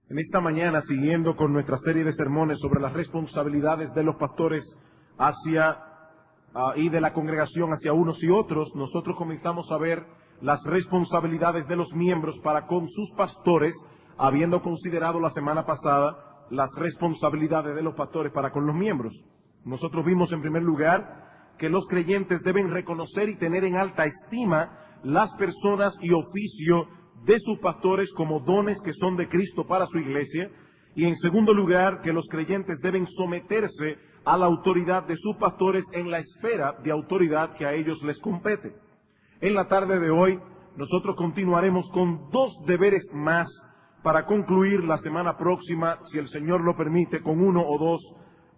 En esta mañana, siguiendo con nuestra serie de sermones sobre las responsabilidades de los pastores y de la congregación hacia unos y otros, nosotros comenzamos a ver las responsabilidades de los miembros para con sus pastores, habiendo considerado la semana pasada las responsabilidades de los pastores para con los miembros. Nosotros vimos en primer lugar que los creyentes deben reconocer y tener en alta estima las personas y oficio de sus pastores como dones que son de Cristo para su iglesia, y en segundo lugar que los creyentes deben someterse a la autoridad de sus pastores en la esfera de autoridad que a ellos les compete. En la tarde de hoy nosotros continuaremos con dos deberes más para concluir la semana próxima, si el Señor lo permite, con uno o dos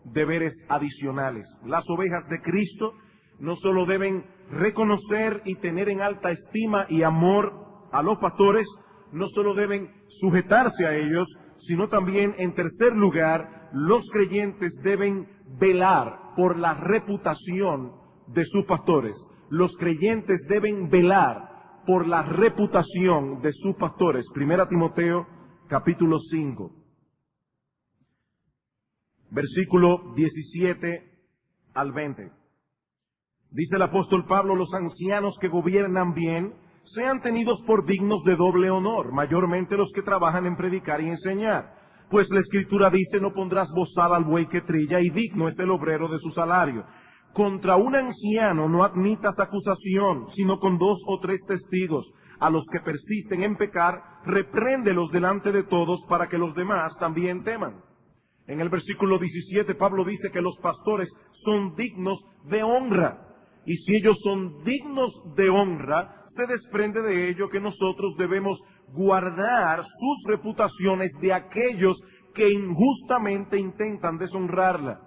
deberes adicionales. Las ovejas de Cristo no solo deben reconocer y tener en alta estima y amor a los pastores, no solo deben sujetarse a ellos, sino también, en tercer lugar, los creyentes deben velar por la reputación de sus pastores. Los creyentes deben velar por la reputación de sus pastores. Primera Timoteo, capítulo 5, versículo 17 al 20. Dice el apóstol Pablo: los ancianos que gobiernan bien sean tenidos por dignos de doble honor, mayormente los que trabajan en predicar y enseñar. Pues la Escritura dice: no pondrás bozal al buey que trilla, y digno es el obrero de su salario. Contra un anciano no admitas acusación, sino con 2 o 3 testigos. A los que persisten en pecar, repréndelos delante de todos, para que los demás también teman. En el versículo 17, Pablo dice que los pastores son dignos de honra. Y si ellos son dignos de honra, se desprende de ello que nosotros debemos guardar sus reputaciones de aquellos que injustamente intentan deshonrarla.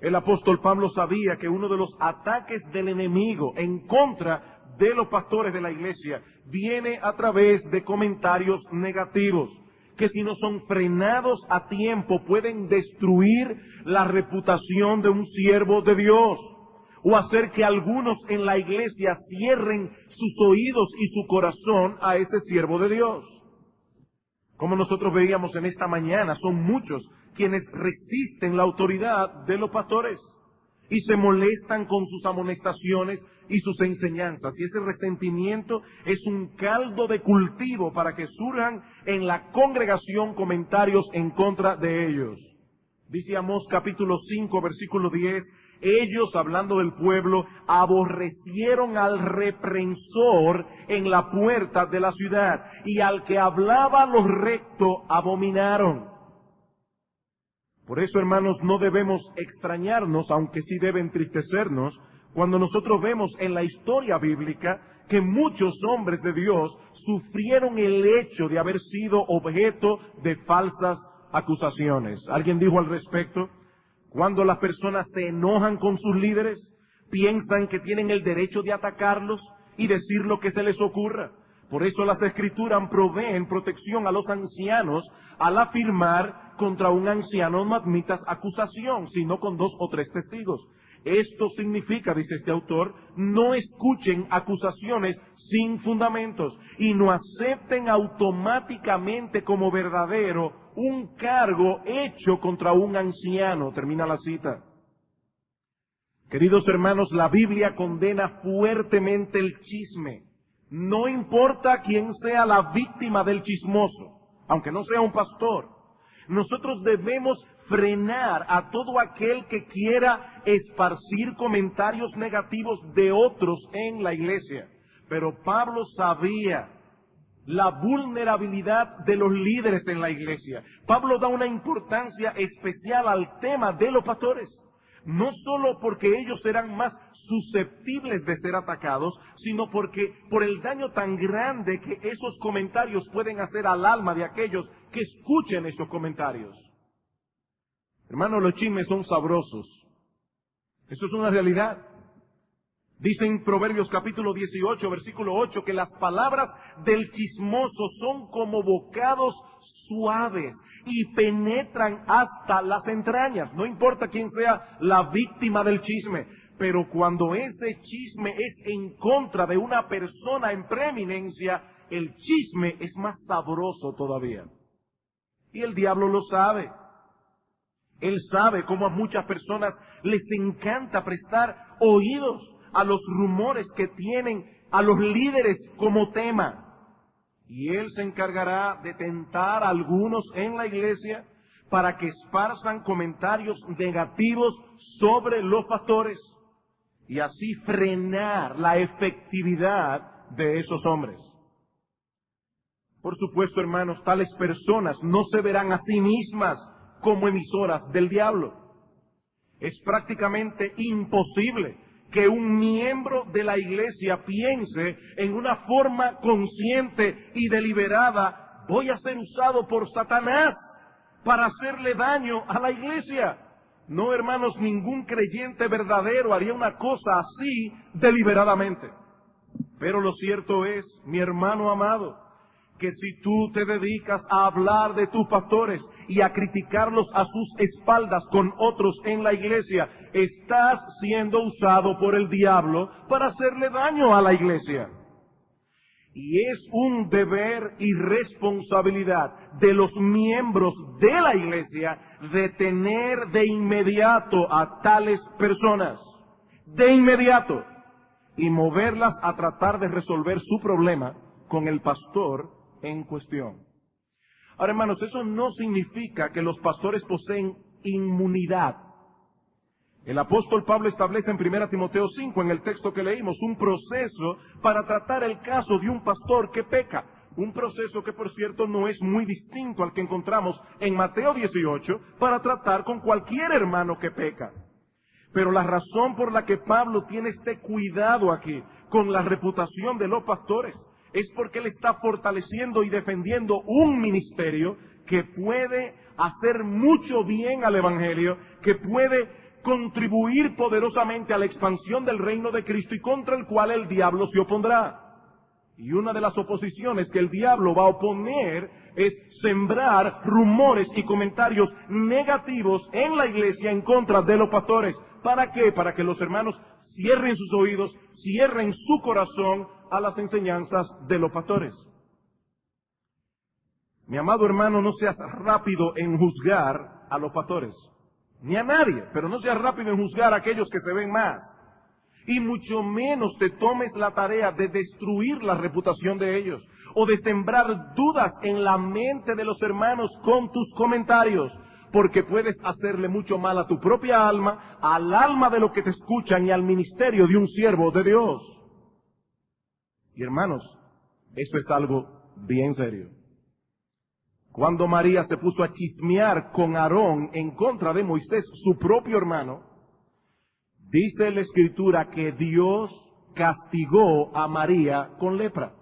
El apóstol Pablo sabía que uno de los ataques del enemigo en contra de los pastores de la iglesia viene a través de comentarios negativos, que si no son frenados a tiempo pueden destruir la reputación de un siervo de Dios, o hacer que algunos en la iglesia cierren sus oídos y su corazón a ese siervo de Dios. Como nosotros veíamos en esta mañana, son muchos quienes resisten la autoridad de los pastores y se molestan con sus amonestaciones y sus enseñanzas. Y ese resentimiento es un caldo de cultivo para que surjan en la congregación comentarios en contra de ellos. Dice Amós capítulo 5, versículo 10, ellos, hablando del pueblo, aborrecieron al reprensor en la puerta de la ciudad, y al que hablaba lo recto abominaron. Por eso, hermanos, no debemos extrañarnos, aunque sí debe entristecernos, cuando nosotros vemos en la historia bíblica que muchos hombres de Dios sufrieron el hecho de haber sido objeto de falsas acusaciones. ¿Alguien dijo al respecto? Cuando las personas se enojan con sus líderes, piensan que tienen el derecho de atacarlos y decir lo que se les ocurra. Por eso las Escrituras proveen protección a los ancianos al afirmar: contra un anciano no admitas acusación, sino con 2 o 3 testigos. Esto significa, dice este autor, no escuchen acusaciones sin fundamentos y no acepten automáticamente como verdadero un cargo hecho contra un anciano. Termina la cita. Queridos hermanos, la Biblia condena fuertemente el chisme. No importa quién sea la víctima del chismoso, aunque no sea un pastor. Nosotros debemos frenar a todo aquel que quiera esparcir comentarios negativos de otros en la iglesia. Pero Pablo sabía la vulnerabilidad de los líderes en la iglesia. Pablo da una importancia especial al tema de los pastores. No solo porque ellos serán más susceptibles de ser atacados, sino porque por el daño tan grande que esos comentarios pueden hacer al alma de aquellos que escuchen esos comentarios. Hermanos, los chismes son sabrosos. Eso es una realidad. Dice en Proverbios capítulo 18, versículo 8, que las palabras del chismoso son como bocados suaves y penetran hasta las entrañas. No importa quién sea la víctima del chisme, pero cuando ese chisme es en contra de una persona en preeminencia, el chisme es más sabroso todavía. Y el diablo lo sabe. Él sabe cómo a muchas personas les encanta prestar oídos a los rumores que tienen a los líderes como tema. Y él se encargará de tentar a algunos en la iglesia para que esparzan comentarios negativos sobre los pastores y así frenar la efectividad de esos hombres. Por supuesto, hermanos, tales personas no se verán a sí mismas como emisoras del diablo. Es prácticamente imposible que un miembro de la iglesia piense en una forma consciente y deliberada: voy a ser usado por Satanás para hacerle daño a la iglesia. No, hermanos, ningún creyente verdadero haría una cosa así deliberadamente. Pero lo cierto es, mi hermano amado, que si tú te dedicas a hablar de tus pastores y a criticarlos a sus espaldas con otros en la iglesia, estás siendo usado por el diablo para hacerle daño a la iglesia. Y es un deber y responsabilidad de los miembros de la iglesia detener de inmediato a tales personas, de inmediato, y moverlas a tratar de resolver su problema con el pastor en cuestión. Ahora, hermanos, eso no significa que los pastores poseen inmunidad. El apóstol Pablo establece en 1 Timoteo 5, en el texto que leímos, un proceso para tratar el caso de un pastor que peca. Un proceso que, por cierto, no es muy distinto al que encontramos en Mateo 18 para tratar con cualquier hermano que peca. Pero la razón por la que Pablo tiene este cuidado aquí con la reputación de los pastores es porque él está fortaleciendo y defendiendo un ministerio que puede hacer mucho bien al evangelio, que puede contribuir poderosamente a la expansión del reino de Cristo y contra el cual el diablo se opondrá. Y una de las oposiciones que el diablo va a oponer es sembrar rumores y comentarios negativos en la iglesia en contra de los pastores. ¿Para qué? Para que los hermanos cierren sus oídos, cierren su corazón a las enseñanzas de los pastores. Mi amado hermano, no seas rápido en juzgar a los pastores, ni a nadie, pero no seas rápido en juzgar a aquellos que se ven más. Y mucho menos te tomes la tarea de destruir la reputación de ellos o de sembrar dudas en la mente de los hermanos con tus comentarios, porque puedes hacerle mucho mal a tu propia alma, al alma de los que te escuchan y al ministerio de un siervo de Dios. Y hermanos, esto es algo bien serio. Cuando María se puso a chismear con Aarón en contra de Moisés, su propio hermano, dice la Escritura que Dios castigó a María con lepra.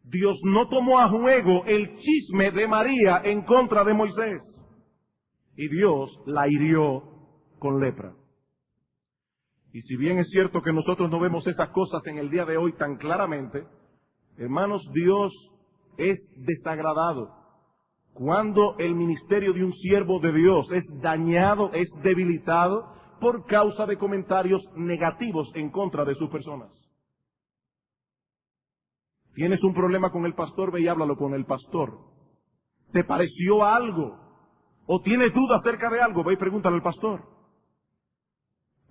Dios no tomó a juego el chisme de María en contra de Moisés. Y Dios la hirió con lepra. Y si bien es cierto que nosotros no vemos esas cosas en el día de hoy tan claramente, hermanos, Dios es desagradado cuando el ministerio de un siervo de Dios es dañado, es debilitado por causa de comentarios negativos en contra de sus personas. ¿Tienes un problema con el pastor? Ve y háblalo con el pastor. ¿Te pareció algo? ¿O tienes duda acerca de algo? Ve y pregúntale al pastor.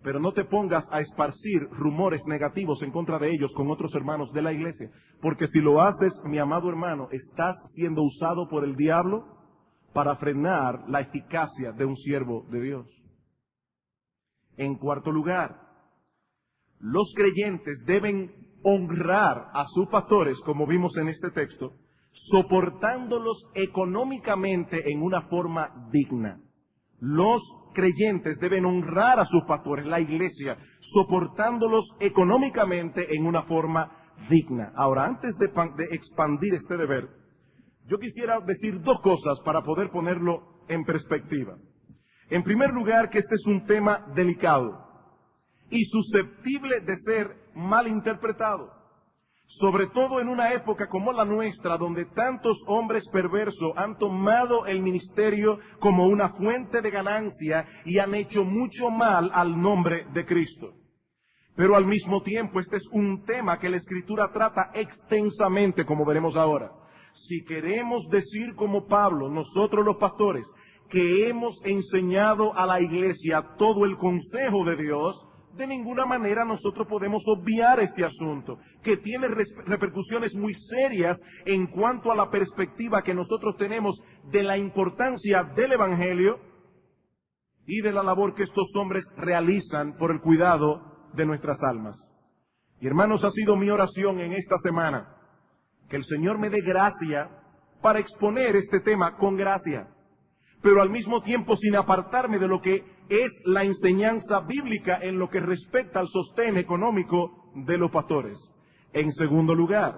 Pero no te pongas a esparcir rumores negativos en contra de ellos con otros hermanos de la iglesia. Porque si lo haces, mi amado hermano, estás siendo usado por el diablo para frenar la eficacia de un siervo de Dios. En cuarto lugar, los creyentes deben honrar a sus pastores, como vimos en este texto, soportándolos económicamente en una forma digna. Los creyentes deben honrar a sus pastores, la iglesia, soportándolos económicamente en una forma digna. Ahora, antes de expandir este deber, yo quisiera decir dos cosas para poder ponerlo en perspectiva. En primer lugar, que este es un tema delicado y susceptible de ser malinterpretado, sobre todo en una época como la nuestra, donde tantos hombres perversos han tomado el ministerio como una fuente de ganancia y han hecho mucho mal al nombre de Cristo. Pero al mismo tiempo, este es un tema que la Escritura trata extensamente, como veremos ahora. Si queremos decir como Pablo, nosotros los pastores, que hemos enseñado a la iglesia todo el consejo de Dios, de ninguna manera nosotros podemos obviar este asunto, que tiene repercusiones muy serias en cuanto a la perspectiva que nosotros tenemos de la importancia del Evangelio y de la labor que estos hombres realizan por el cuidado de nuestras almas. Y hermanos, ha sido mi oración en esta semana que el Señor me dé gracia para exponer este tema con gracia, pero al mismo tiempo sin apartarme de lo que es la enseñanza bíblica en lo que respecta al sostén económico de los pastores. En segundo lugar,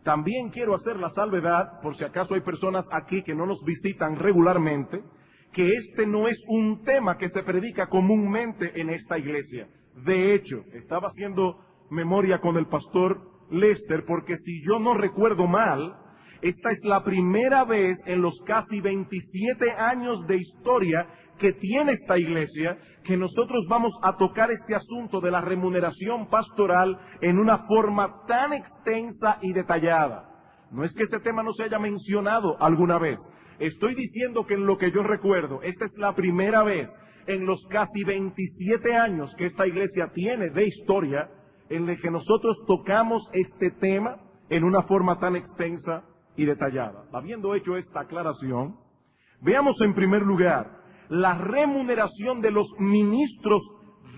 también quiero hacer la salvedad, por si acaso hay personas aquí que no nos visitan regularmente, que este no es un tema que se predica comúnmente en esta iglesia. De hecho, estaba haciendo memoria con el pastor Lester, porque si yo no recuerdo mal, esta es la primera vez en los casi 27 años de historia que tiene esta iglesia que nosotros vamos a tocar este asunto de la remuneración pastoral en una forma tan extensa y detallada. No es que ese tema no se haya mencionado alguna vez. Estoy diciendo que en lo que yo recuerdo, esta es la primera vez en los casi 27 años que esta iglesia tiene de historia en el que nosotros tocamos este tema en una forma tan extensa y detallada. Habiendo hecho esta aclaración, veamos en primer lugar la remuneración de los ministros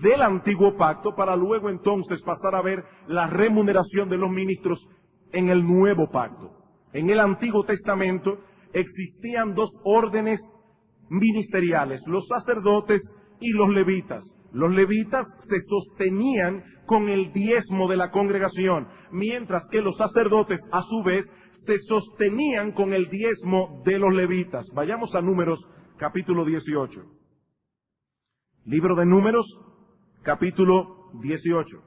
del antiguo pacto, para luego entonces pasar a ver la remuneración de los ministros en el nuevo pacto. En el Antiguo Testamento existían dos órdenes ministeriales, los sacerdotes y los levitas. Los levitas se sostenían con el diezmo de la congregación, mientras que los sacerdotes, a su vez, se sostenían con el diezmo de los levitas. Vayamos a Números, capítulo 18. Libro de Números, capítulo 18.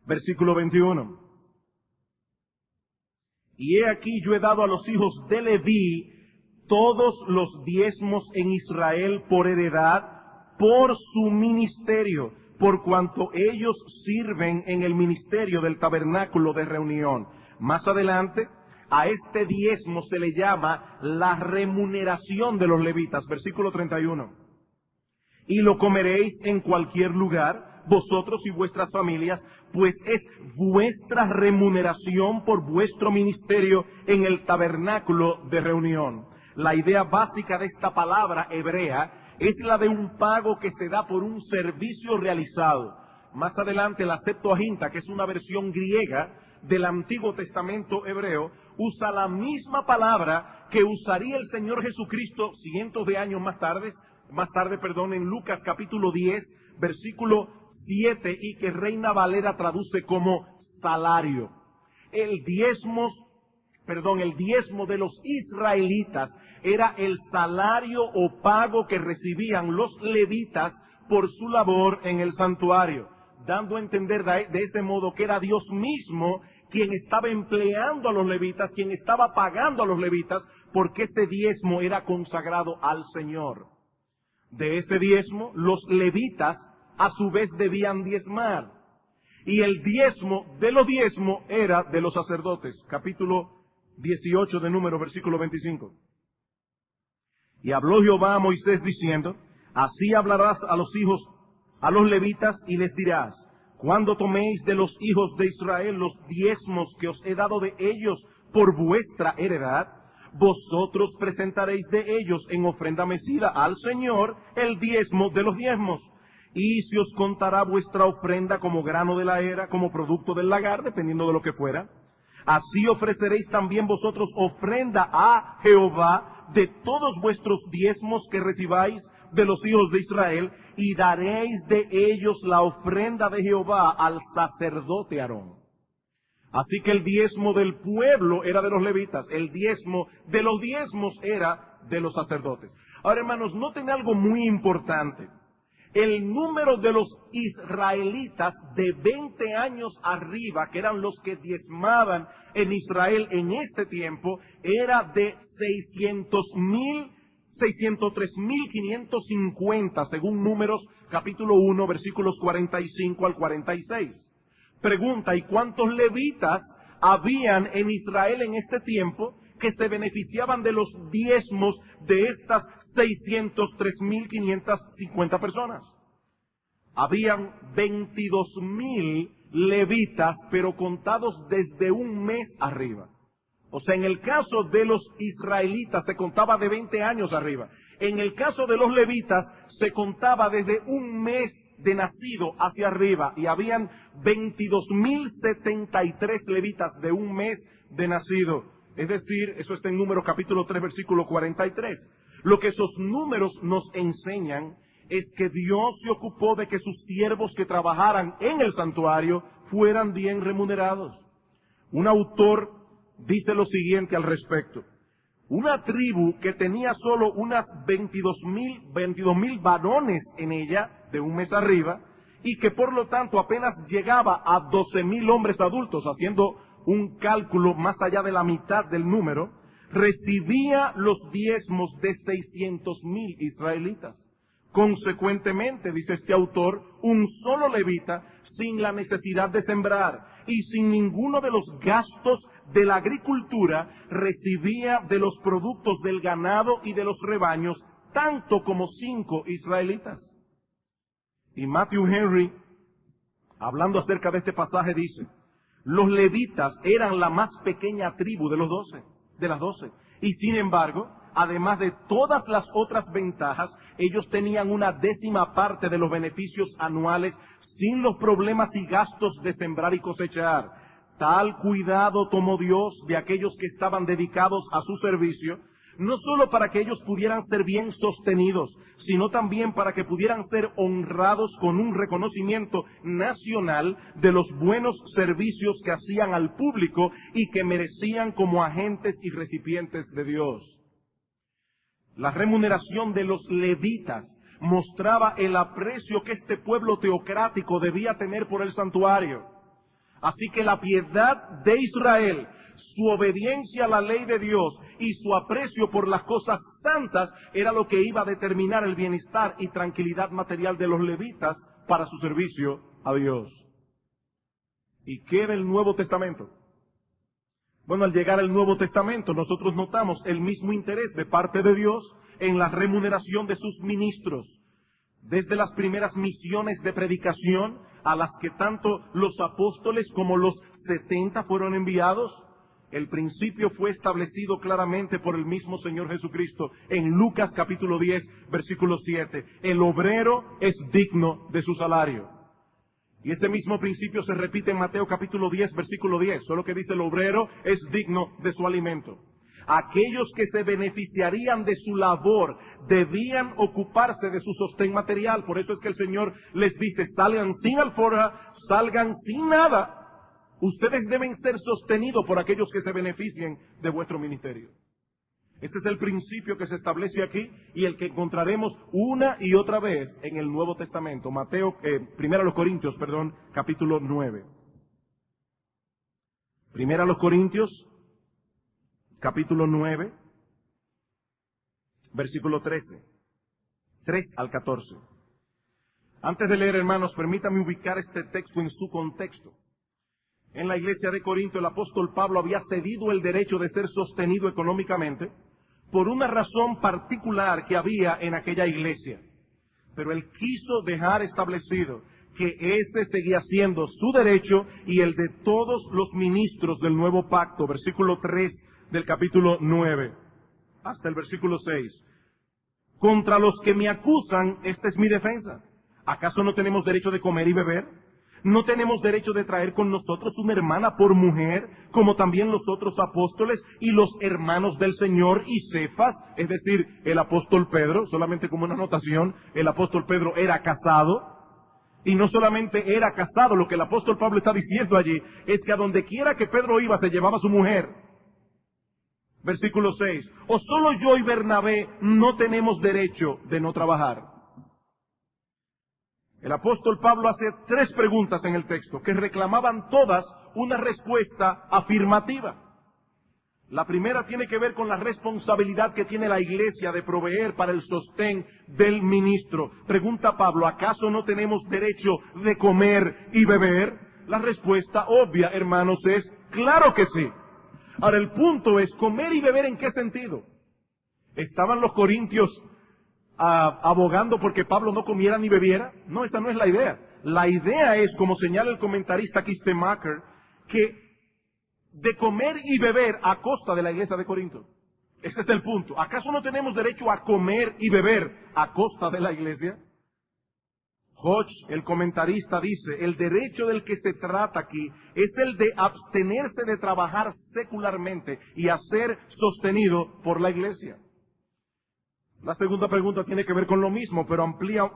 Versículo 21. Y he aquí yo he dado a los hijos de Leví todos los diezmos en Israel por heredad, por su ministerio, por cuanto ellos sirven en el ministerio del tabernáculo de reunión. Más adelante, a este diezmo se le llama la remuneración de los levitas, versículo 31. Y lo comeréis en cualquier lugar, vosotros y vuestras familias, pues es vuestra remuneración por vuestro ministerio en el tabernáculo de reunión. La idea básica de esta palabra hebrea es la de un pago que se da por un servicio realizado. Más adelante la Septuaginta, que es una versión griega del Antiguo Testamento hebreo, usa la misma palabra que usaría el Señor Jesucristo cientos de años más tarde, en Lucas capítulo 10, versículo 7, y que Reina Valera traduce como salario. El diezmo de los israelitas era el salario o pago que recibían los levitas por su labor en el santuario, dando a entender de ese modo que era Dios mismo quien estaba empleando a los levitas, quien estaba pagando a los levitas, porque ese diezmo era consagrado al Señor. De ese diezmo, los levitas a su vez debían diezmar, y el diezmo de los diezmos era de los sacerdotes. Capítulo 18 de Números, versículo 25. Y habló Jehová a Moisés diciendo, así hablarás a los levitas, y les dirás, cuando toméis de los hijos de Israel los diezmos que os he dado de ellos por vuestra heredad, vosotros presentaréis de ellos en ofrenda mecida al Señor el diezmo de los diezmos. Y se os contará vuestra ofrenda como grano de la era, como producto del lagar, dependiendo de lo que fuera. Así ofreceréis también vosotros ofrenda a Jehová de todos vuestros diezmos que recibáis de los hijos de Israel, y daréis de ellos la ofrenda de Jehová al sacerdote Aarón. Así que el diezmo del pueblo era de los levitas, el diezmo de los diezmos era de los sacerdotes. Ahora, hermanos, noten algo muy importante. El número de los israelitas de 20 años arriba, que eran los que diezmaban en Israel en este tiempo, era de 603.550, según Números capítulo 1, versículos 45 al 46. Pregunta, ¿y cuántos levitas habían en Israel en este tiempo que se beneficiaban de los diezmos de estas 603.550 personas. Habían 22.000 levitas, pero contados desde un mes arriba. O sea, en el caso de los israelitas se contaba de 20 años arriba. En el caso de los levitas se contaba desde un mes de nacido hacia arriba. Y habían 22.073 levitas de un mes de nacido. Es decir, eso está en Números capítulo 3, versículo 43. Lo que esos números nos enseñan es que Dios se ocupó de que sus siervos que trabajaran en el santuario fueran bien remunerados. Un autor dice lo siguiente al respecto. Una tribu que tenía solo unas 22.000 varones en ella, de un mes arriba, y que por lo tanto apenas llegaba a 12.000 hombres adultos, haciendo un cálculo más allá de la mitad del número, recibía los diezmos de 600.000 israelitas. Consecuentemente, dice este autor, un solo levita, sin la necesidad de sembrar y sin ninguno de los gastos de la agricultura, recibía de los productos del ganado y de los rebaños, tanto como 5 israelitas. Y Matthew Henry, hablando acerca de este pasaje, dice, los levitas eran la más pequeña tribu de las 12. Y sin embargo, además de todas las otras ventajas, ellos tenían una 10ª parte de los beneficios anuales sin los problemas y gastos de sembrar y cosechar. Tal cuidado tomó Dios de aquellos que estaban dedicados a su servicio, no solo para que ellos pudieran ser bien sostenidos, sino también para que pudieran ser honrados con un reconocimiento nacional de los buenos servicios que hacían al público y que merecían como agentes y recipientes de Dios. La remuneración de los levitas mostraba el aprecio que este pueblo teocrático debía tener por el santuario. Así que la piedad de Israel, su obediencia a la ley de Dios y su aprecio por las cosas santas era lo que iba a determinar el bienestar y tranquilidad material de los levitas para su servicio a Dios. ¿Y qué del Nuevo Testamento? Bueno, al llegar al Nuevo Testamento nosotros notamos el mismo interés de parte de Dios en la remuneración de sus ministros. Desde las primeras misiones de predicación a las que tanto los apóstoles como los 70 fueron enviados, el principio fue establecido claramente por el mismo Señor Jesucristo en Lucas capítulo 10, versículo 7. El obrero es digno de su salario. Y ese mismo principio se repite en Mateo capítulo 10, versículo 10, solo que dice el obrero es digno de su alimento. Aquellos que se beneficiarían de su labor debían ocuparse de su sostén material. Por eso es que el Señor les dice, salgan sin alforja, salgan sin nada. Ustedes deben ser sostenidos por aquellos que se beneficien de vuestro ministerio. Ese es el principio que se establece aquí y el que encontraremos una y otra vez en el Nuevo Testamento. Primera a los Corintios, capítulo 9. Primera a los Corintios, capítulo 9, versículo 13. 3 al 14. Antes de leer, hermanos, permítame ubicar este texto en su contexto. En la iglesia de Corinto, el apóstol Pablo había cedido el derecho de ser sostenido económicamente por una razón particular que había en aquella iglesia. Pero él quiso dejar establecido que ese seguía siendo su derecho y el de todos los ministros del nuevo pacto. Versículo 3 del capítulo 9 hasta el versículo 6. Contra los que me acusan, esta es mi defensa. ¿Acaso no tenemos derecho de comer y beber? ¿No tenemos derecho de traer con nosotros una hermana por mujer, como también los otros apóstoles y los hermanos del Señor y Cefas? Es decir, el apóstol Pedro, solamente como una anotación, el apóstol Pedro era casado. Y no solamente era casado, lo que el apóstol Pablo está diciendo allí es que a donde quiera que Pedro iba se llevaba a su mujer. Versículo 6. ¿O solo yo y Bernabé no tenemos derecho de no trabajar? El apóstol Pablo hace 3 preguntas en el texto que reclamaban todas una respuesta afirmativa. La primera tiene que ver con la responsabilidad que tiene la iglesia de proveer para el sostén del ministro. Pregunta Pablo, ¿acaso no tenemos derecho de comer y beber? La respuesta obvia, hermanos, es Claro que sí. Ahora el punto es, ¿comer y beber en qué sentido? ¿Estaban los corintios abogando porque Pablo no comiera ni bebiera? No, esa no es la idea. La idea es, como señala el comentarista Kistemaker, que de comer y beber a costa de la iglesia de Corinto. Ese es el punto. ¿Acaso no tenemos derecho a comer y beber a costa de la iglesia? Hodge, el comentarista, dice, el derecho del que se trata aquí es el de abstenerse de trabajar secularmente y a ser sostenido por la iglesia. La segunda pregunta tiene que ver con lo mismo, pero amplía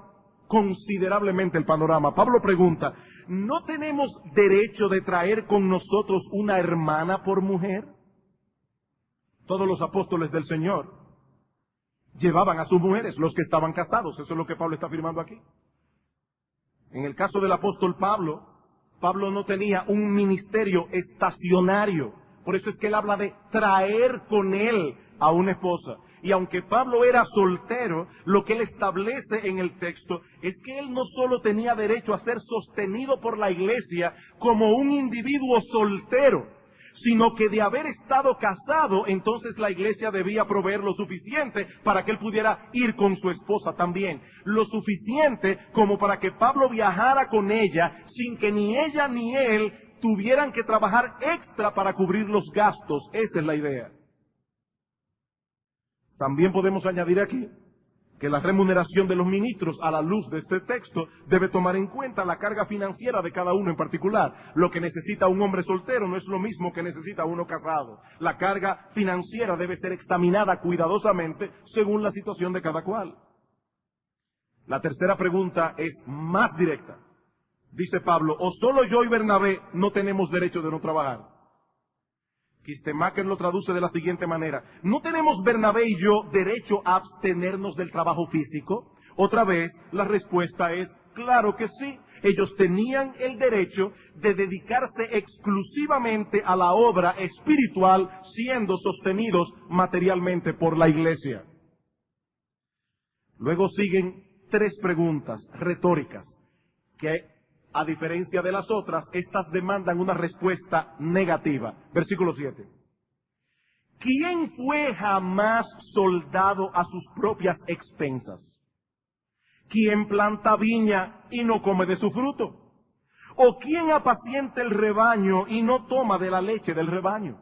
considerablemente el panorama. Pablo pregunta, ¿no tenemos derecho de traer con nosotros una hermana por mujer? Todos los apóstoles del Señor llevaban a sus mujeres, los que estaban casados. Eso es lo que Pablo está afirmando aquí. En el caso del apóstol Pablo, Pablo no tenía un ministerio estacionario. Por eso es que él habla de traer con él a una esposa. Y aunque Pablo era soltero, lo que él establece en el texto es que él no solo tenía derecho a ser sostenido por la iglesia como un individuo soltero, sino que de haber estado casado, entonces la iglesia debía proveer lo suficiente para que él pudiera ir con su esposa también. Lo suficiente como para que Pablo viajara con ella sin que ni ella ni él tuvieran que trabajar extra para cubrir los gastos. Esa es la idea. También podemos añadir aquí que la remuneración de los ministros, a la luz de este texto, debe tomar en cuenta la carga financiera de cada uno en particular. Lo que necesita un hombre soltero no es lo mismo que necesita uno casado. La carga financiera debe ser examinada cuidadosamente según la situación de cada cual. La tercera pregunta es más directa. Dice Pablo, ¿o solo yo y Bernabé no tenemos derecho de no trabajar? Kistemaker lo traduce de la siguiente manera. ¿No tenemos Bernabé y yo derecho a abstenernos del trabajo físico? Otra vez, la respuesta es, claro que sí. Ellos tenían el derecho de dedicarse exclusivamente a la obra espiritual, siendo sostenidos materialmente por la iglesia. Luego siguen 3 preguntas retóricas que, a diferencia de las otras, estas demandan una respuesta negativa. Versículo 7. ¿Quién fue jamás soldado a sus propias expensas? ¿Quién planta viña y no come de su fruto? ¿O quién apacienta el rebaño y no toma de la leche del rebaño?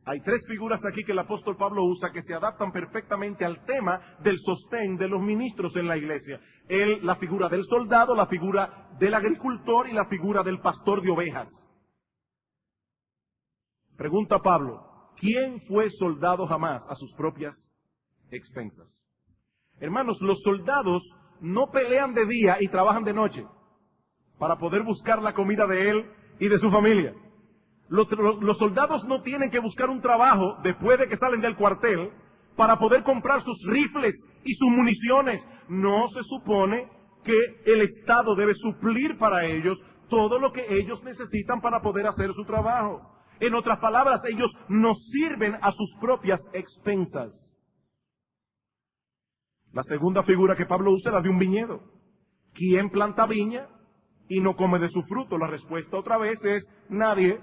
Hay 3 figuras aquí que el apóstol Pablo usa que se adaptan perfectamente al tema del sostén de los ministros en la iglesia. La figura del soldado, la figura del agricultor y la figura del pastor de ovejas. Pregunta Pablo, ¿quién fue soldado jamás a sus propias expensas? Hermanos, los soldados no pelean de día y trabajan de noche para poder buscar la comida de él y de su familia. Los soldados no tienen que buscar un trabajo después de que salen del cuartel para poder comprar sus rifles y sus municiones. No se supone que el Estado debe suplir para ellos todo lo que ellos necesitan para poder hacer su trabajo. En otras palabras, ellos no sirven a sus propias expensas. La segunda figura que Pablo usa es la de un viñedo. ¿Quién planta viña y no come de su fruto? La respuesta otra vez es nadie.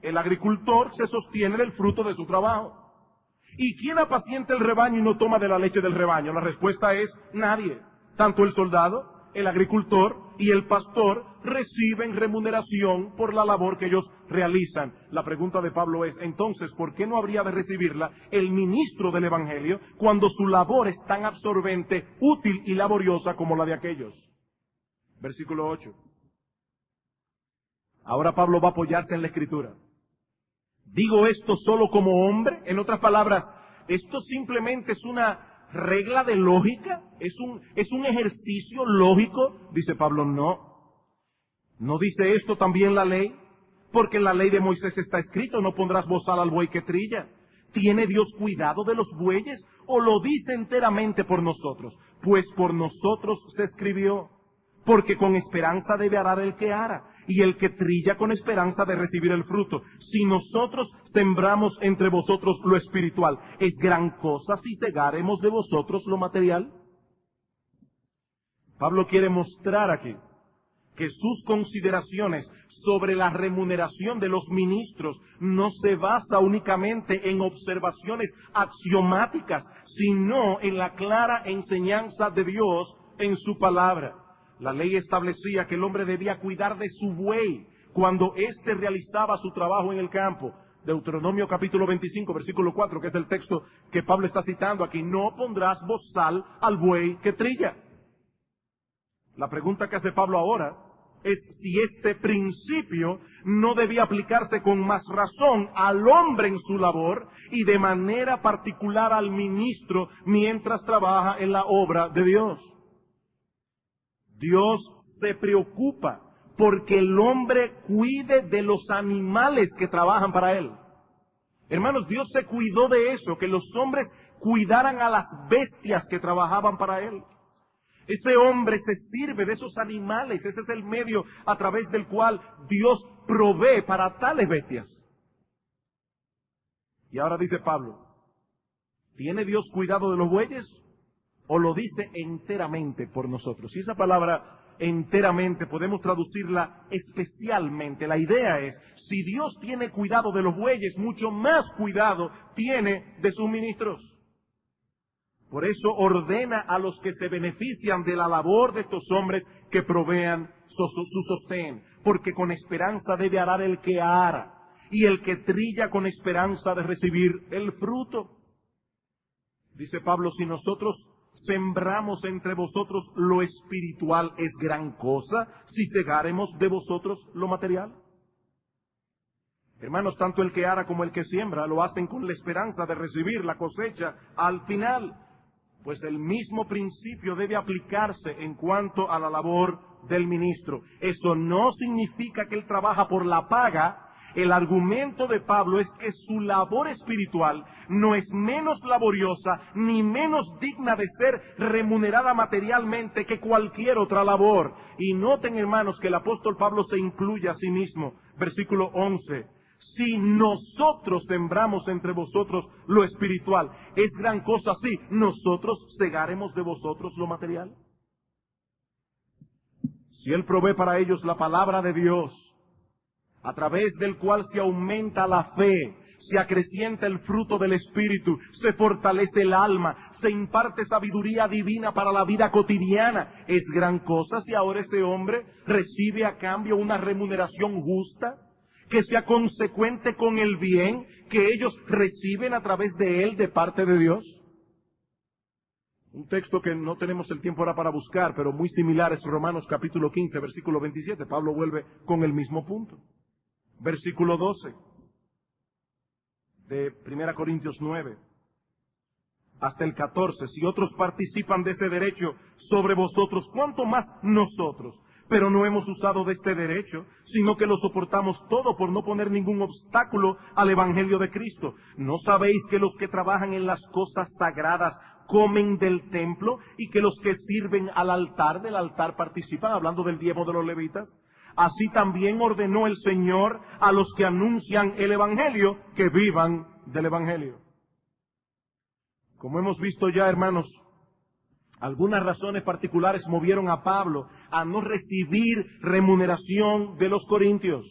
El agricultor se sostiene del fruto de su trabajo. ¿Y quién apacienta el rebaño y no toma de la leche del rebaño? La respuesta es nadie. Tanto el soldado, el agricultor y el pastor reciben remuneración por la labor que ellos realizan. La pregunta de Pablo es, entonces, ¿por qué no habría de recibirla el ministro del Evangelio cuando su labor es tan absorbente, útil y laboriosa como la de aquellos? Versículo 8. Ahora Pablo va a apoyarse en la Escritura. ¿Digo esto solo como hombre? En otras palabras, ¿esto simplemente es una regla de lógica? ¿Es un ejercicio lógico? Dice Pablo, no. ¿No dice esto también la ley? Porque en la ley de Moisés está escrito, no pondrás bozal al buey que trilla. ¿Tiene Dios cuidado de los bueyes? ¿O lo dice enteramente por nosotros? Pues por nosotros se escribió. Porque con esperanza debe arar el que ara, y el que trilla con esperanza de recibir el fruto. Si nosotros sembramos entre vosotros lo espiritual, ¿es gran cosa si segaremos de vosotros lo material? Pablo quiere mostrar aquí que sus consideraciones sobre la remuneración de los ministros no se basa únicamente en observaciones axiomáticas, sino en la clara enseñanza de Dios en su palabra. La ley establecía que el hombre debía cuidar de su buey cuando éste realizaba su trabajo en el campo. Deuteronomio capítulo 25, versículo 4, que es el texto que Pablo está citando aquí. No pondrás bozal al buey que trilla. La pregunta que hace Pablo ahora es si este principio no debía aplicarse con más razón al hombre en su labor y de manera particular al ministro mientras trabaja en la obra de Dios. Dios se preocupa porque el hombre cuide de los animales que trabajan para él. Hermanos, Dios se cuidó de eso, que los hombres cuidaran a las bestias que trabajaban para él. Ese hombre se sirve de esos animales, ese es el medio a través del cual Dios provee para tales bestias. Y ahora dice Pablo, ¿tiene Dios cuidado de los bueyes? ¿O lo dice enteramente por nosotros? Y esa palabra enteramente podemos traducirla especialmente. La idea es, si Dios tiene cuidado de los bueyes, mucho más cuidado tiene de sus ministros. Por eso ordena a los que se benefician de la labor de estos hombres que provean su sostén, porque con esperanza debe arar el que ara, y el que trilla con esperanza de recibir el fruto. Dice Pablo, si nosotros sembramos entre vosotros lo espiritual, ¿es gran cosa si segáremos de vosotros lo material? Hermanos, tanto el que ara como el que siembra lo hacen con la esperanza de recibir la cosecha al final. Pues el mismo principio debe aplicarse en cuanto a la labor del ministro. Eso no significa que él trabaja por la paga. El argumento de Pablo es que su labor espiritual no es menos laboriosa ni menos digna de ser remunerada materialmente que cualquier otra labor. Y noten, hermanos, que el apóstol Pablo se incluye a sí mismo. Versículo 11. Si nosotros sembramos entre vosotros lo espiritual, ¿es gran cosa si nosotros segaremos de vosotros lo material? Si Él provee para ellos la palabra de Dios, a través del cual se aumenta la fe, se acrecienta el fruto del Espíritu, se fortalece el alma, se imparte sabiduría divina para la vida cotidiana, ¿es gran cosa si ahora ese hombre recibe a cambio una remuneración justa, que sea consecuente con el bien que ellos reciben a través de él de parte de Dios? Un texto que no tenemos el tiempo ahora para buscar, pero muy similar, es Romanos capítulo 15, versículo 27. Pablo vuelve con el mismo punto. Versículo 12 de 1 Corintios 9 hasta el 14. Si otros participan de ese derecho sobre vosotros, ¿cuánto más nosotros? Pero no hemos usado de este derecho, sino que lo soportamos todo por no poner ningún obstáculo al Evangelio de Cristo. ¿No sabéis que los que trabajan en las cosas sagradas comen del templo y que los que sirven al altar del altar participan? Hablando del diezmo de los levitas. Así también ordenó el Señor a los que anuncian el Evangelio que vivan del Evangelio. Como hemos visto ya, hermanos, algunas razones particulares movieron a Pablo a no recibir remuneración de los corintios.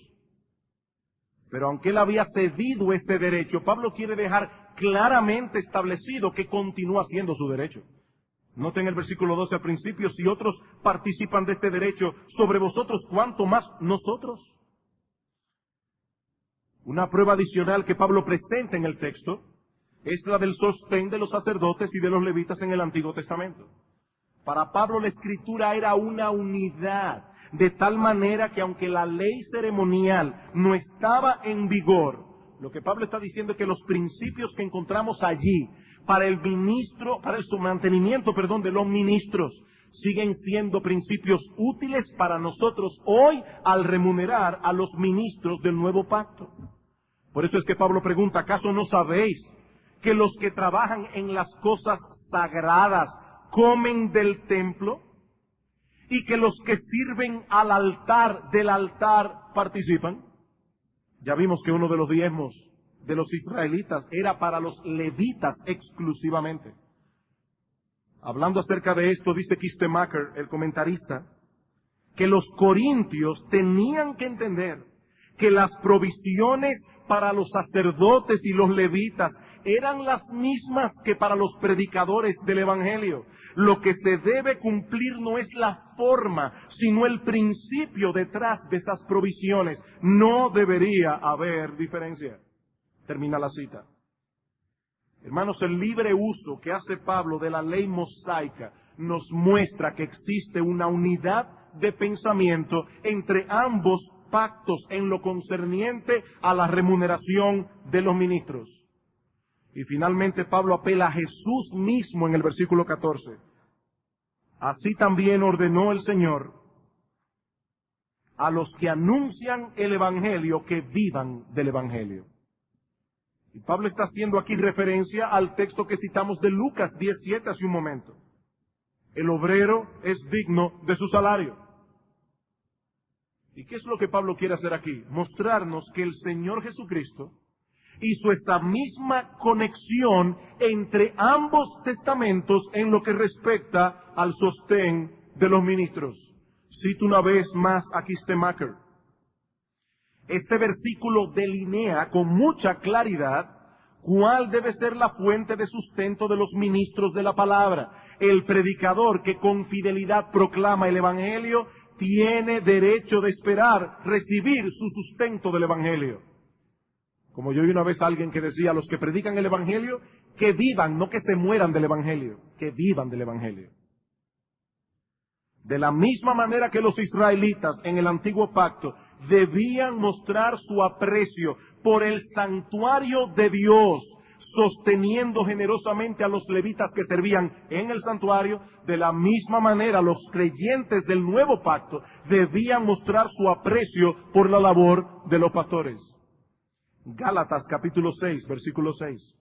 Pero aunque él había cedido ese derecho, Pablo quiere dejar claramente establecido que continúa siendo su derecho. Noten el versículo 12 al principio, si otros participan de este derecho sobre vosotros, ¿cuánto más nosotros? Una prueba adicional que Pablo presenta en el texto es la del sostén de los sacerdotes y de los levitas en el Antiguo Testamento. Para Pablo la Escritura era una unidad, de tal manera que aunque la ley ceremonial no estaba en vigor, lo que Pablo está diciendo es que los principios que encontramos allí para el ministro, para el mantenimiento, de los ministros, siguen siendo principios útiles para nosotros hoy al remunerar a los ministros del nuevo pacto. Por eso es que Pablo pregunta, ¿acaso no sabéis que los que trabajan en las cosas sagradas comen del templo y que los que sirven al altar del altar participan? Ya vimos que uno de los diezmos de los israelitas era para los levitas exclusivamente. Hablando acerca de esto, dice Kistemacher, el comentarista, que los corintios tenían que entender que las provisiones para los sacerdotes y los levitas eran las mismas que para los predicadores del Evangelio. Lo que se debe cumplir no es la forma, sino el principio detrás de esas provisiones. No debería haber diferencia. Termina la cita. Hermanos, el libre uso que hace Pablo de la ley mosaica nos muestra que existe una unidad de pensamiento entre ambos pactos en lo concerniente a la remuneración de los ministros. Y finalmente Pablo apela a Jesús mismo en el versículo 14. Así también ordenó el Señor a los que anuncian el Evangelio que vivan del Evangelio. Y Pablo está haciendo aquí referencia al texto que citamos de Lucas 17 hace un momento. El obrero es digno de su salario. ¿Y qué es lo que Pablo quiere hacer aquí? Mostrarnos que el Señor Jesucristo hizo esa misma conexión entre ambos testamentos en lo que respecta al sostén de los ministros. Cito una vez más a Kistemaker. Este versículo delinea con mucha claridad cuál debe ser la fuente de sustento de los ministros de la palabra. El predicador que con fidelidad proclama el Evangelio tiene derecho de esperar recibir su sustento del Evangelio. Como yo oí una vez a alguien que decía, los que predican el Evangelio, que vivan, no que se mueran del Evangelio, que vivan del Evangelio. De la misma manera que los israelitas en el antiguo pacto debían mostrar su aprecio por el santuario de Dios, sosteniendo generosamente a los levitas que servían en el santuario, de la misma manera los creyentes del nuevo pacto debían mostrar su aprecio por la labor de los pastores. Gálatas capítulo 6, versículo 6.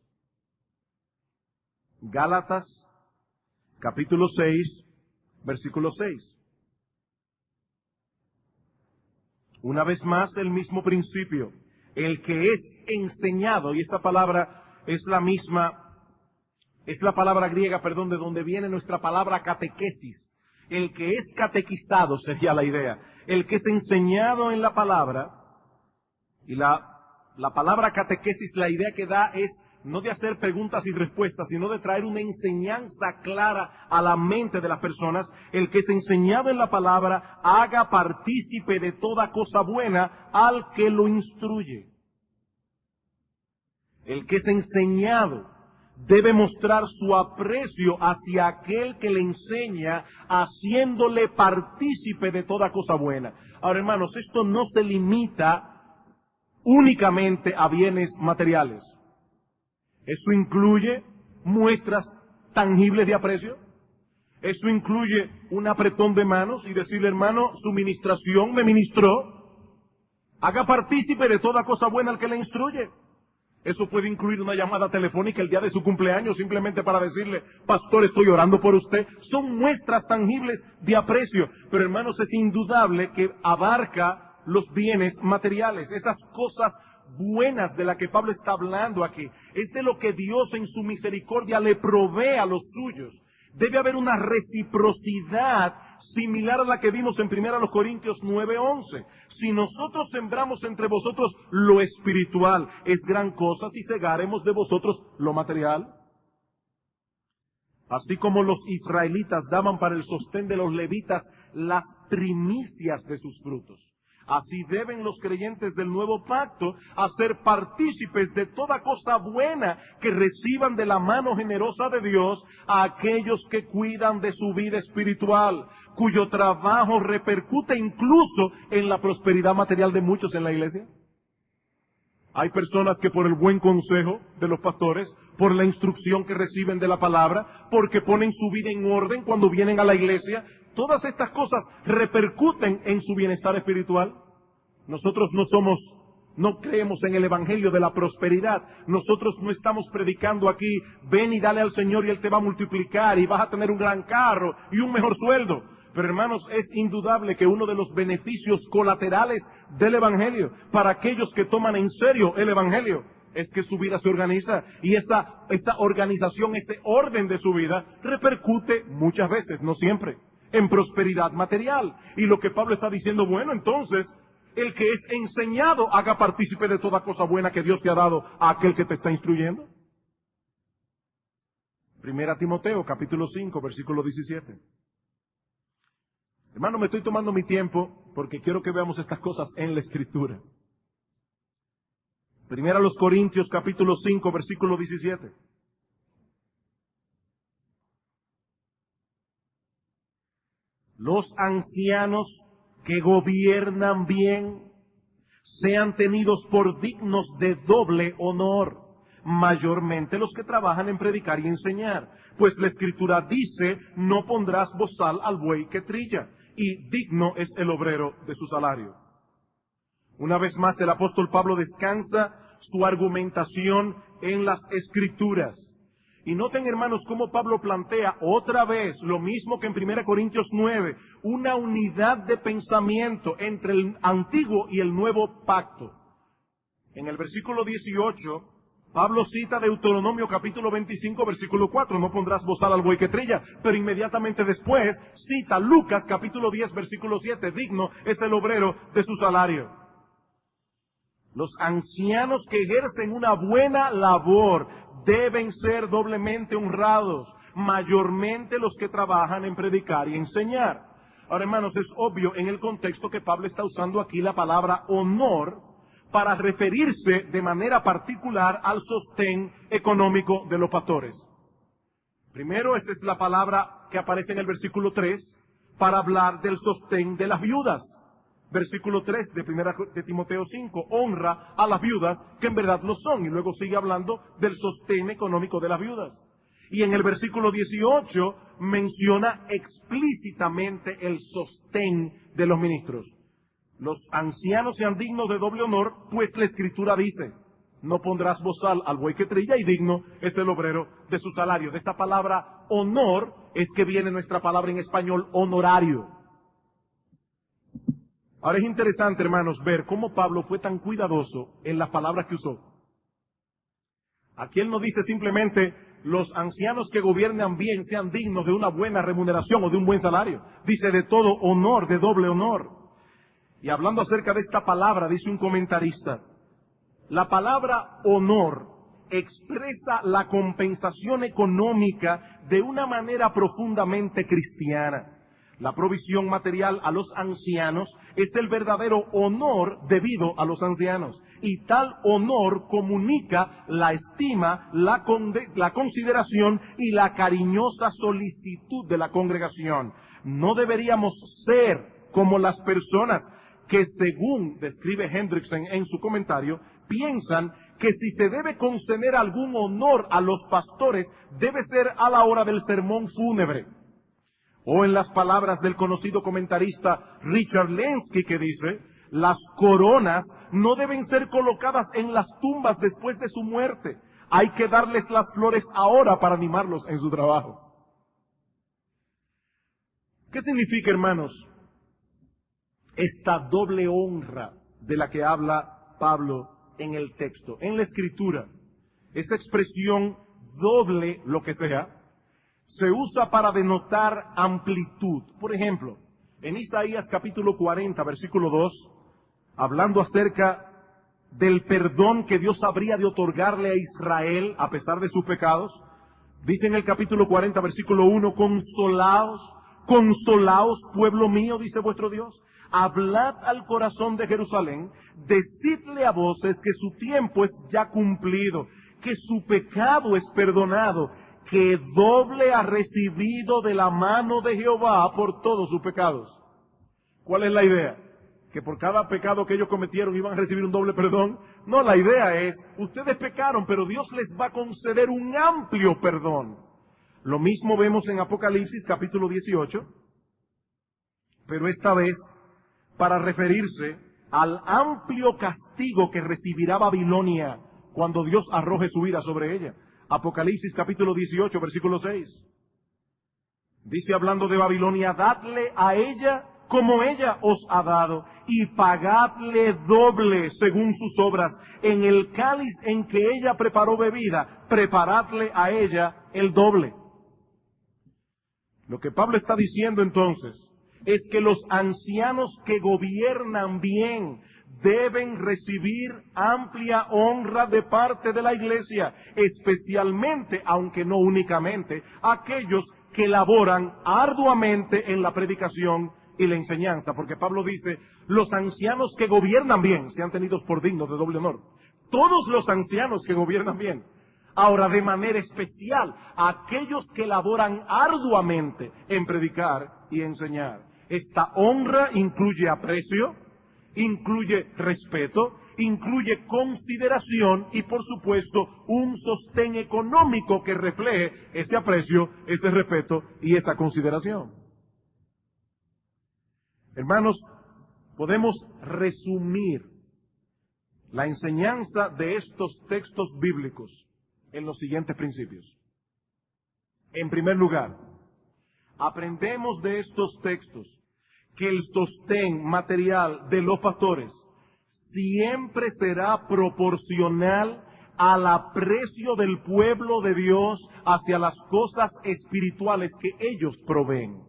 Gálatas capítulo 6, versículo 6. Una vez más el mismo principio. El que es enseñado, y esa palabra es la misma, es la palabra griega, perdón, de donde viene nuestra palabra catequesis. El que es catequizado sería la idea. El que es enseñado en la palabra, y la palabra catequesis, la idea que da es no de hacer preguntas y respuestas, sino de traer una enseñanza clara a la mente de las personas. El que es enseñado en la palabra haga partícipe de toda cosa buena al que lo instruye. El que es enseñado debe mostrar su aprecio hacia aquel que le enseña, haciéndole partícipe de toda cosa buena. Ahora, hermanos, esto no se limita únicamente a bienes materiales. Eso incluye muestras tangibles de aprecio. Eso incluye un apretón de manos y decirle, hermano, su ministración me ministró. Haga partícipe de toda cosa buena al que le instruye. Eso puede incluir una llamada telefónica el día de su cumpleaños, simplemente para decirle, pastor, estoy orando por usted. Son muestras tangibles de aprecio. Pero, hermanos, es indudable que abarca los bienes materiales, esas cosas buenas de las que Pablo está hablando aquí. Es de lo que Dios en su misericordia le provee a los suyos. Debe haber una reciprocidad similar a la que vimos en 1 Corintios 9:11. Si nosotros sembramos entre vosotros lo espiritual, es gran cosa si segaremos de vosotros lo material. Así como los israelitas daban para el sostén de los levitas las primicias de sus frutos, así deben los creyentes del nuevo pacto hacer partícipes de toda cosa buena que reciban de la mano generosa de Dios a aquellos que cuidan de su vida espiritual, cuyo trabajo repercute incluso en la prosperidad material de muchos en la iglesia. Hay personas que por el buen consejo de los pastores, por la instrucción que reciben de la palabra, porque ponen su vida en orden cuando vienen a la iglesia, todas estas cosas repercuten en su bienestar espiritual. Nosotros no creemos en el evangelio de la prosperidad. Nosotros no estamos predicando aquí, ven y dale al Señor y Él te va a multiplicar y vas a tener un gran carro y un mejor sueldo. Pero, hermanos, es indudable que uno de los beneficios colaterales del evangelio para aquellos que toman en serio el evangelio es que su vida se organiza, y esta organización, ese orden de su vida repercute muchas veces, no siempre, en prosperidad material. Y lo que Pablo está diciendo, bueno, entonces, el que es enseñado haga partícipe de toda cosa buena que Dios te ha dado a aquel que te está instruyendo. Primera Timoteo, capítulo 5, versículo 17. Hermano, me estoy tomando mi tiempo porque quiero que veamos estas cosas en la Escritura. Primera los Corintios, capítulo 5, versículo 17. Los ancianos que gobiernan bien sean tenidos por dignos de doble honor, mayormente los que trabajan en predicar y enseñar. Pues la Escritura dice, no pondrás bozal al buey que trilla, y digno es el obrero de su salario. Una vez más, el apóstol Pablo descansa su argumentación en las Escrituras. Y noten, hermanos, cómo Pablo plantea otra vez lo mismo que en 1 Corintios 9, una unidad de pensamiento entre el antiguo y el nuevo pacto. En el versículo 18, Pablo cita Deuteronomio capítulo 25, versículo 4, no pondrás bozal al buey que trilla, pero inmediatamente después cita Lucas capítulo 10, versículo 7, digno es el obrero de su salario. Los ancianos que ejercen una buena labor deben ser doblemente honrados, mayormente los que trabajan en predicar y enseñar. Ahora, hermanos, es obvio en el contexto que Pablo está usando aquí la palabra honor para referirse de manera particular al sostén económico de los pastores. Primero, esa es la palabra que aparece en el versículo 3 para hablar del sostén de las viudas. Versículo 3 de 1 de Timoteo 5, honra a las viudas que en verdad lo son. Y luego sigue hablando del sostén económico de las viudas. Y en el versículo 18 menciona explícitamente el sostén de los ministros. Los ancianos sean dignos de doble honor, pues la Escritura dice, no pondrás bozal al buey que trilla, y digno es el obrero de su salario. De esta palabra honor es que viene nuestra palabra en español honorario. Ahora es interesante, hermanos, ver cómo Pablo fue tan cuidadoso en las palabras que usó. Aquí él no dice simplemente, los ancianos que gobiernan bien sean dignos de una buena remuneración o de un buen salario. Dice de todo honor, de doble honor. Y hablando acerca de esta palabra, dice un comentarista, la palabra honor expresa la compensación económica de una manera profundamente cristiana. La provisión material a los ancianos es el verdadero honor debido a los ancianos. Y tal honor comunica la estima, la consideración y la cariñosa solicitud de la congregación. No deberíamos ser como las personas que, según describe Hendrickson en su comentario, piensan que si se debe conceder algún honor a los pastores, debe ser a la hora del sermón fúnebre. O en las palabras del conocido comentarista Richard Lenski, que dice, las coronas no deben ser colocadas en las tumbas después de su muerte. Hay que darles las flores ahora para animarlos en su trabajo. ¿Qué significa, hermanos, esta doble honra de la que habla Pablo en el texto, en la Escritura? Esa expresión doble, lo que sea, se usa para denotar amplitud. Por ejemplo, en Isaías capítulo 40, versículo 2, hablando acerca del perdón que Dios habría de otorgarle a Israel a pesar de sus pecados, dice en el capítulo 40, versículo 1, consolaos, consolaos, pueblo mío, dice vuestro Dios, hablad al corazón de Jerusalén, decidle a voces que su tiempo es ya cumplido, que su pecado es perdonado, que doble ha recibido de la mano de Jehová por todos sus pecados. ¿Cuál es la idea? ¿Que por cada pecado que ellos cometieron iban a recibir un doble perdón? No, la idea es, ustedes pecaron, pero Dios les va a conceder un amplio perdón. Lo mismo vemos en Apocalipsis capítulo 18, pero esta vez para referirse al amplio castigo que recibirá Babilonia cuando Dios arroje su ira sobre ella. Apocalipsis capítulo 18, versículo 6. Dice hablando de Babilonia, dadle a ella como ella os ha dado, y pagadle doble según sus obras. En el cáliz en que ella preparó bebida, preparadle a ella el doble. Lo que Pablo está diciendo entonces es que los ancianos que gobiernan bien deben recibir amplia honra de parte de la iglesia, especialmente, aunque no únicamente, aquellos que laboran arduamente en la predicación y la enseñanza, porque Pablo dice, los ancianos que gobiernan bien sean tenidos por dignos de doble honor. Todos los ancianos que gobiernan bien. Ahora, de manera especial, aquellos que laboran arduamente en predicar y enseñar. Esta honra incluye aprecio, incluye respeto, incluye consideración y, por supuesto, un sostén económico que refleje ese aprecio, ese respeto y esa consideración. Hermanos, podemos resumir la enseñanza de estos textos bíblicos en los siguientes principios. En primer lugar, aprendemos de estos textos que el sostén material de los pastores siempre será proporcional al aprecio del pueblo de Dios hacia las cosas espirituales que ellos proveen.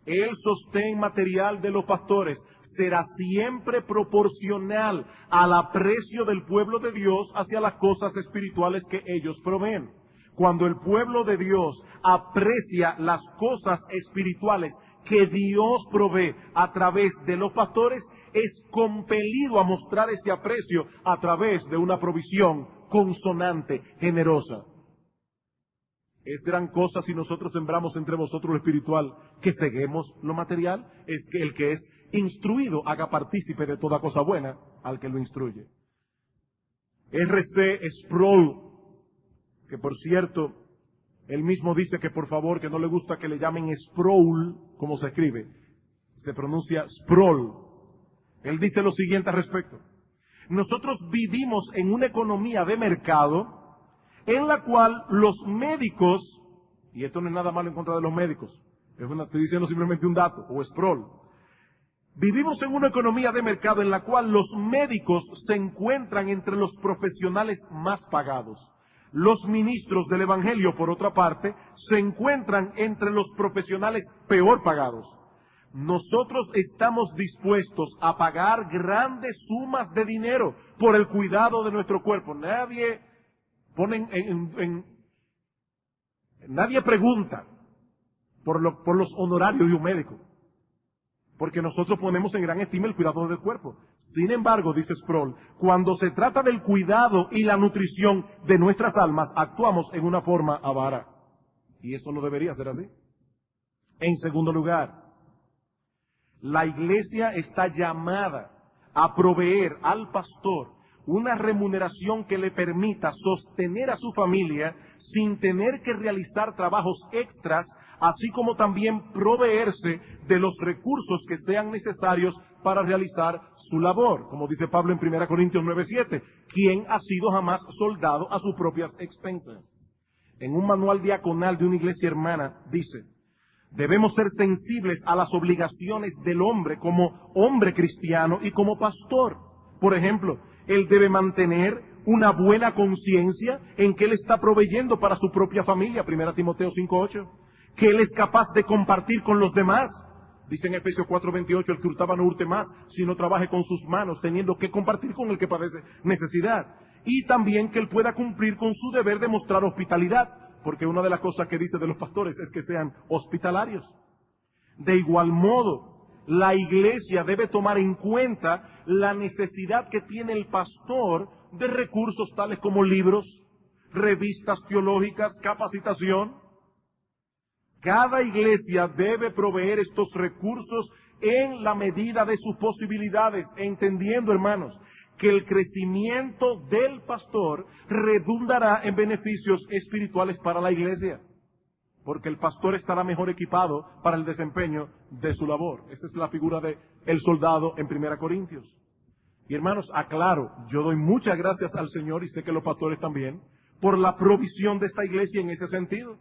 El sostén material de los pastores será siempre proporcional al aprecio del pueblo de Dios hacia las cosas espirituales que ellos proveen. Cuando el pueblo de Dios aprecia las cosas espirituales que Dios provee a través de los pastores, es compelido a mostrar ese aprecio a través de una provisión consonante, generosa. Es gran cosa si nosotros sembramos entre vosotros lo espiritual, que ceguemos lo material. Es que el que es instruido haga partícipe de toda cosa buena al que lo instruye. R.C. Sproul, que por cierto, él mismo dice que por favor, que no le gusta que le llamen Sproul, como se escribe, se pronuncia Sproul. Él dice lo siguiente al respecto: nosotros vivimos en una economía de mercado en la cual los médicos, y esto no es nada malo en contra de los médicos, estoy diciendo simplemente un dato, o Sproul, vivimos en una economía de mercado en la cual los médicos se encuentran entre los profesionales más pagados. Los ministros del Evangelio, por otra parte, se encuentran entre los profesionales peor pagados. Nosotros estamos dispuestos a pagar grandes sumas de dinero por el cuidado de nuestro cuerpo. Nadie pregunta por los honorarios de un médico, porque nosotros ponemos en gran estima el cuidado del cuerpo. Sin embargo, dice Sproul, cuando se trata del cuidado y la nutrición de nuestras almas, actuamos en una forma avara. Y eso no debería ser así. En segundo lugar, la iglesia está llamada a proveer al pastor una remuneración que le permita sostener a su familia sin tener que realizar trabajos extras, así como también proveerse de los recursos que sean necesarios para realizar su labor. Como dice Pablo en 1 Corintios 9:7, ¿quién ha sido jamás soldado a sus propias expensas? En un manual diaconal de una iglesia hermana dice: debemos ser sensibles a las obligaciones del hombre como hombre cristiano y como pastor. Por ejemplo, él debe mantener una buena conciencia en que él está proveyendo para su propia familia, 1 Timoteo 5:8, que él es capaz de compartir con los demás. Dice en Efesios 4:28, el que hurtaba no hurte más, sino trabaje con sus manos, teniendo que compartir con el que padece necesidad. Y también que él pueda cumplir con su deber de mostrar hospitalidad, porque una de las cosas que dice de los pastores es que sean hospitalarios. De igual modo, la iglesia debe tomar en cuenta la necesidad que tiene el pastor de recursos tales como libros, revistas teológicas, capacitación. Cada iglesia debe proveer estos recursos en la medida de sus posibilidades, entendiendo, hermanos, que el crecimiento del pastor redundará en beneficios espirituales para la iglesia, porque el pastor estará mejor equipado para el desempeño de su labor. Esa es la figura de el soldado en 1 Corintios. Y hermanos, aclaro, yo doy muchas gracias al Señor, y sé que los pastores también, por la provisión de esta iglesia en ese sentido.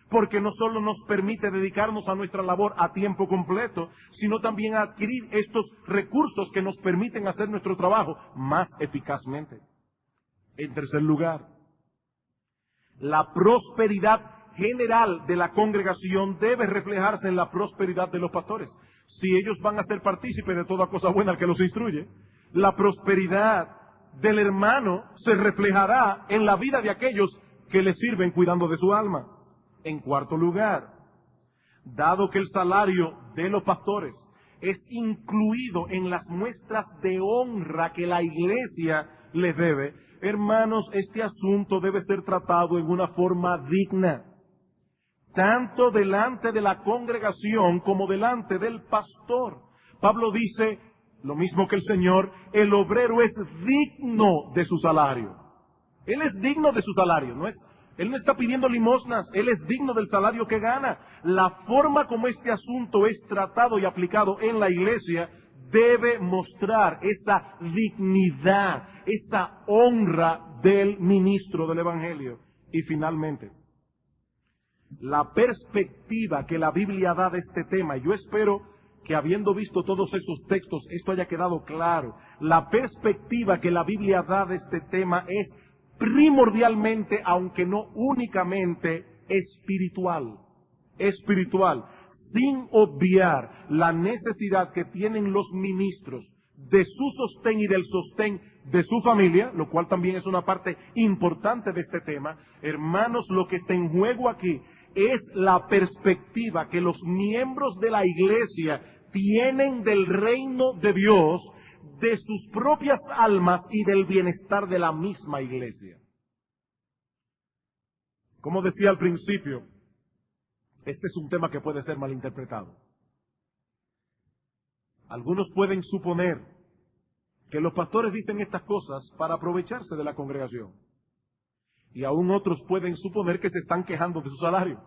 Porque no solo nos permite dedicarnos a nuestra labor a tiempo completo, sino también adquirir estos recursos que nos permiten hacer nuestro trabajo más eficazmente. En tercer lugar, la prosperidad general de la congregación debe reflejarse en la prosperidad de los pastores. Si ellos van a ser partícipes de toda cosa buena al que los instruye, la prosperidad del hermano se reflejará en la vida de aquellos que le sirven cuidando de su alma. En cuarto lugar, dado que el salario de los pastores es incluido en las muestras de honra que la iglesia les debe, hermanos, este asunto debe ser tratado en una forma digna, tanto delante de la congregación como delante del pastor. Pablo dice, lo mismo que el Señor, el obrero es digno de su salario. Él es digno de su salario, él no está pidiendo limosnas, él es digno del salario que gana. La forma como este asunto es tratado y aplicado en la iglesia debe mostrar esa dignidad, esa honra del ministro del Evangelio. Y finalmente, la perspectiva que la Biblia da de este tema, yo espero que habiendo visto todos esos textos, esto haya quedado claro. La perspectiva que la Biblia da de este tema es primordialmente, aunque no únicamente, espiritual, sin obviar la necesidad que tienen los ministros de su sostén y del sostén de su familia, lo cual también es una parte importante de este tema. Hermanos, lo que está en juego aquí es la perspectiva que los miembros de la iglesia tienen del reino de Dios, de sus propias almas y del bienestar de la misma iglesia. Como decía al principio, este es un tema que puede ser malinterpretado. Algunos pueden suponer que los pastores dicen estas cosas para aprovecharse de la congregación. Y aún otros pueden suponer que se están quejando de su salario.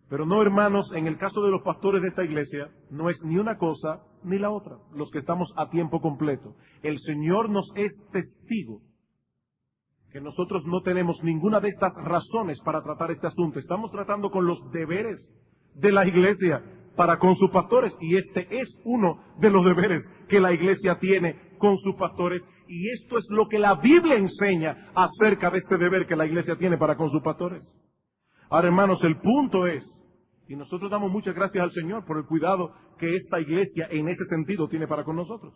Pero no, hermanos, en el caso de los pastores de esta iglesia, no es ni una cosa ni la otra, los que estamos a tiempo completo. El Señor nos es testigo que nosotros no tenemos ninguna de estas razones para tratar este asunto. Estamos tratando con los deberes de la iglesia para con sus pastores, y este es uno de los deberes que la iglesia tiene con sus pastores, y esto es lo que la Biblia enseña acerca de este deber que la iglesia tiene para con sus pastores. Ahora, hermanos, el punto es, y nosotros damos muchas gracias al Señor por el cuidado que esta iglesia en ese sentido tiene para con nosotros.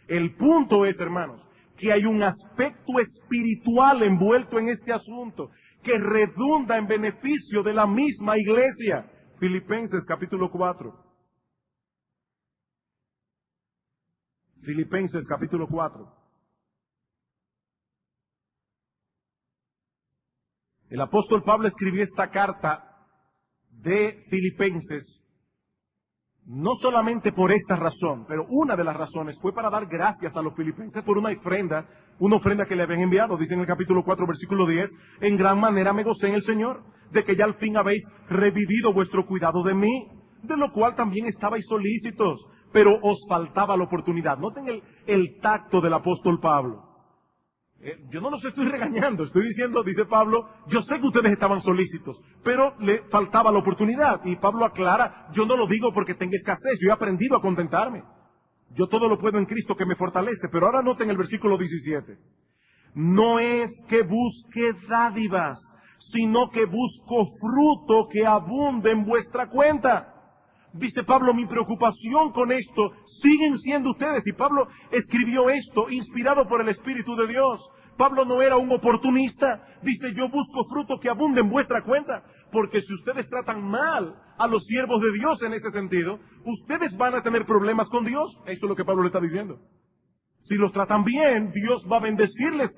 El punto es, hermanos, que hay un aspecto espiritual envuelto en este asunto que redunda en beneficio de la misma iglesia. Filipenses capítulo 4. Filipenses capítulo 4. El apóstol Pablo escribió esta carta de Filipenses no solamente por esta razón, pero una de las razones fue para dar gracias a los filipenses por una ofrenda que le habían enviado. Dice en el capítulo 4, versículo 10, en gran manera me gocé en el Señor, de que ya al fin habéis revivido vuestro cuidado de mí, de lo cual también estabais solícitos, pero os faltaba la oportunidad. Noten el tacto del apóstol Pablo. Yo no los estoy regañando, estoy diciendo, dice Pablo, yo sé que ustedes estaban solícitos, pero le faltaba la oportunidad. Y Pablo aclara, yo no lo digo porque tenga escasez, yo he aprendido a contentarme. Yo todo lo puedo en Cristo que me fortalece. Pero ahora noten el versículo 17. No es que busque dádivas, sino que busco fruto que abunde en vuestra cuenta. Dice Pablo, mi preocupación con esto siguen siendo ustedes. Y Pablo escribió esto inspirado por el Espíritu de Dios. Pablo no era un oportunista. Dice, yo busco fruto que abunde en vuestra cuenta. Porque si ustedes tratan mal a los siervos de Dios en ese sentido, ustedes van a tener problemas con Dios. Eso es lo que Pablo le está diciendo. Si los tratan bien, Dios va a bendecirles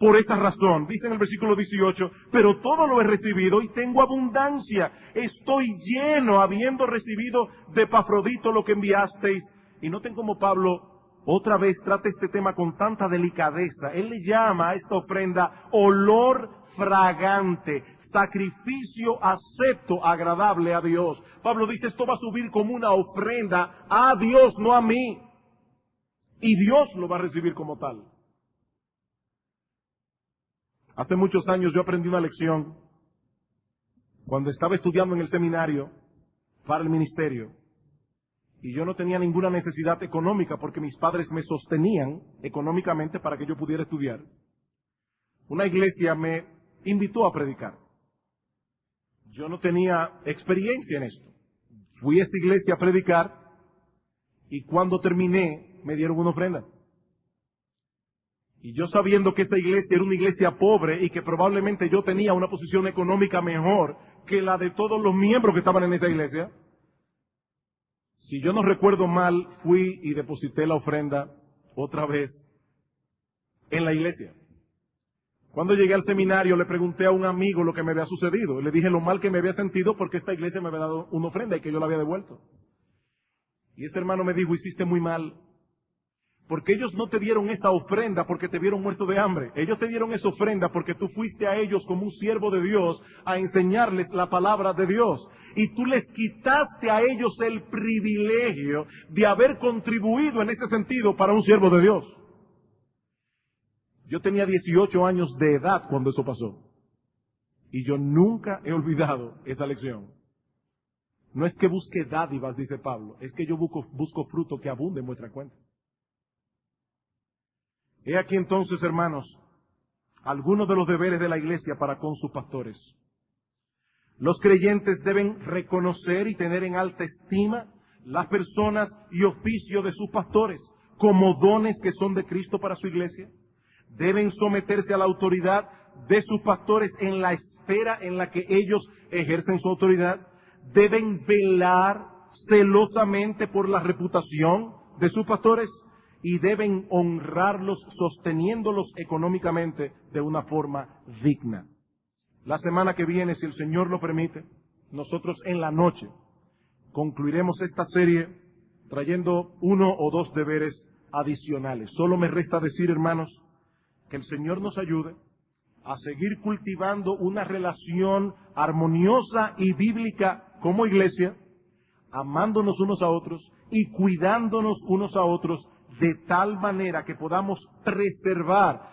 por esa razón. Dice en el versículo 18, pero todo lo he recibido y tengo abundancia. Estoy lleno, habiendo recibido de Epafrodito lo que enviasteis. Y noten cómo Pablo otra vez trata este tema con tanta delicadeza. Él le llama a esta ofrenda olor fragante, sacrificio acepto, agradable a Dios. Pablo dice, esto va a subir como una ofrenda a Dios, no a mí. Y Dios lo va a recibir como tal. Hace muchos años yo aprendí una lección cuando estaba estudiando en el seminario para el ministerio. Y yo no tenía ninguna necesidad económica porque mis padres me sostenían económicamente para que yo pudiera estudiar. Una iglesia me invitó a predicar. Yo no tenía experiencia en esto. Fui a esa iglesia a predicar y cuando terminé me dieron una ofrenda. Y yo sabiendo que esa iglesia era una iglesia pobre y que probablemente yo tenía una posición económica mejor que la de todos los miembros que estaban en esa iglesia, si yo no recuerdo mal, fui y deposité la ofrenda otra vez en la iglesia. Cuando llegué al seminario le pregunté a un amigo lo que me había sucedido. Le dije lo mal que me había sentido porque esta iglesia me había dado una ofrenda y que yo la había devuelto. Y ese hermano me dijo, hiciste muy mal. Porque ellos no te dieron esa ofrenda porque te vieron muerto de hambre. Ellos te dieron esa ofrenda porque tú fuiste a ellos como un siervo de Dios a enseñarles la palabra de Dios. Y tú les quitaste a ellos el privilegio de haber contribuido en ese sentido para un siervo de Dios. Yo tenía 18 años de edad cuando eso pasó. Y yo nunca he olvidado esa lección. No es que busque dádivas, dice Pablo, es que yo busco fruto que abunde en vuestra cuenta. He aquí entonces, hermanos, algunos de los deberes de la iglesia para con sus pastores. Los creyentes deben reconocer y tener en alta estima las personas y oficio de sus pastores como dones que son de Cristo para su iglesia. Deben someterse a la autoridad de sus pastores en la esfera en la que ellos ejercen su autoridad. Deben velar celosamente por la reputación de sus pastores y deben honrarlos sosteniéndolos económicamente de una forma digna. La semana que viene, si el Señor lo permite, nosotros en la noche concluiremos esta serie trayendo 1 o 2 deberes adicionales. Solo me resta decir, hermanos, que el Señor nos ayude a seguir cultivando una relación armoniosa y bíblica como iglesia, amándonos unos a otros y cuidándonos unos a otros de tal manera que podamos preservar